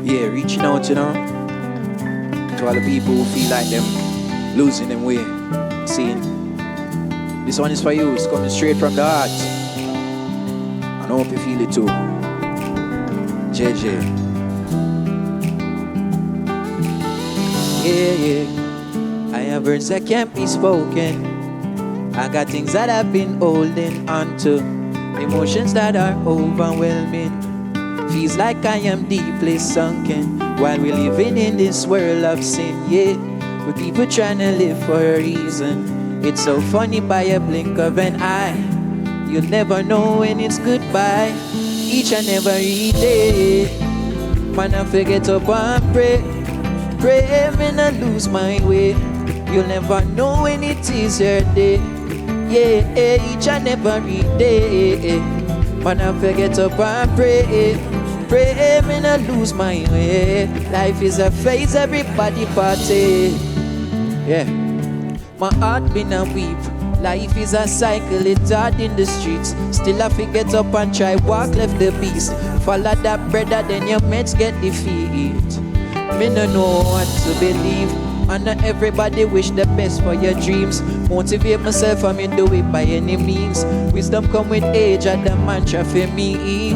Yeah, reaching out, you know, to all the people who feel like them losing them way. Seeing this one is for you, it's coming straight from the heart. I hope you feel it too. JJ. Yeah. I have words that can't be spoken. I got things that I've been holding on to. Emotions that are overwhelming. Feels like I am deeply sunken while we're living in this world of sin, yeah. With people trying to live for a reason. It's so funny by a blink of an eye. You'll never know when it's goodbye. Each and every day, man, I forget up and pray. Pray me not lose my way. You'll never know when it is your day. Yeah, each and every day, man, I forget up and pray. Pray me not lose my way. Life is a phase, everybody party. Yeah, my heart been a weep. Life is a cycle, it's hard in the streets. Still I forget up and try walk left the beast. Follow that brother, then your mates get defeat. Me no know what to believe. And not everybody wish the best for your dreams. Motivate myself and me do it by any means. Wisdom come with age and the mantra for me.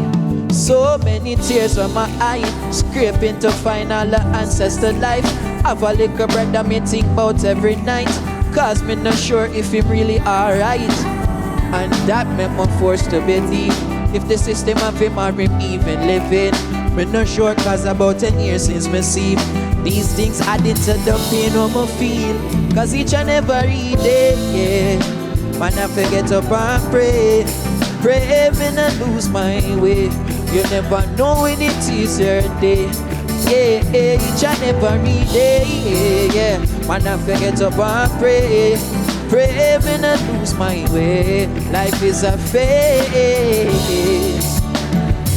So many tears from my eye, scraping to find all the answers to life. Have a little brother me think about every night, cause me not sure if him really alright. And that make me forced to believe if the system of him or him even living. Me not sure cause about 10 years since me see these things adding to the pain of me feel. Cause each and every day, yeah, man I forget up and pray. Pray me not lose my way. You never know when it is your day. Yeah, each and every day, yeah, man I forget up and pray. Pray me not lose my way. Life is a phase.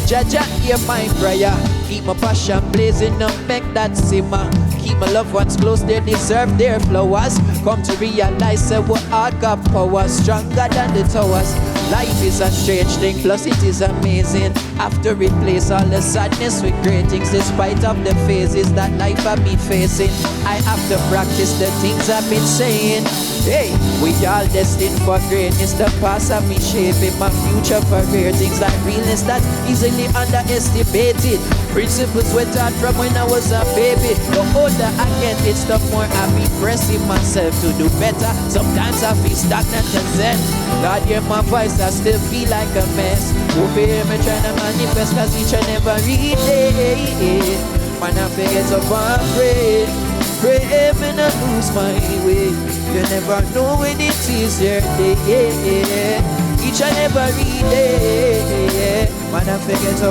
Jaja, hear my prayer. Keep my passion blazing up, make that simmer. Keep my loved ones close, they deserve their flowers. Come to realize that what heart got power, stronger than the towers. Life is a strange thing, plus it is amazing. Have to replace all the sadness with great things. Despite of the phases that life I've been facing, I have to practice the things I've been saying. Hey, we all destined for greatness. The past of me shaping my future for rare things like realness that easily underestimated. Principles were taught from when I was a baby. The older I get, it's the more I be pressing myself to do better. Sometimes I feel stagnant and zen. God hear my voice, I still feel like a mess. Hope you hear me trying to manifest, cause each and every day, man I forget to pray. Pray me not lose my way. You never know when it is your day. Each and every day, man I forget to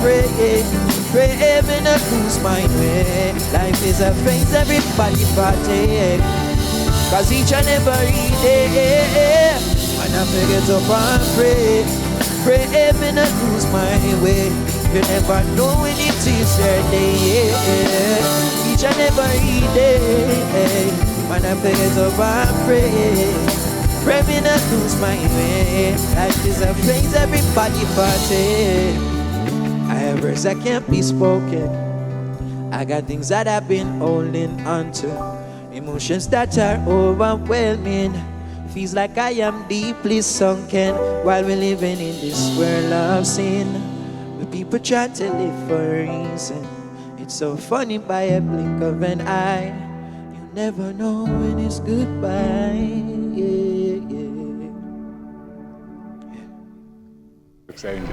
pray. Pray me not lose my way. Life is a phase, everybody party. Cause each and every day, man I forget to pray. Pray me not lose my way. You never know when it is your day. Each and every day, man I forget to pray. Pray me not lose my way. Life is a phase, everybody party. I have words that can't be spoken. I got things that I've been holding on to. Emotions that are overwhelming. Feels like I am deeply sunken while we're living in this world of sin. The people try to live for a reason. It's so funny by a blink of an eye. You never know when it's goodbye. Yeah. Exciting.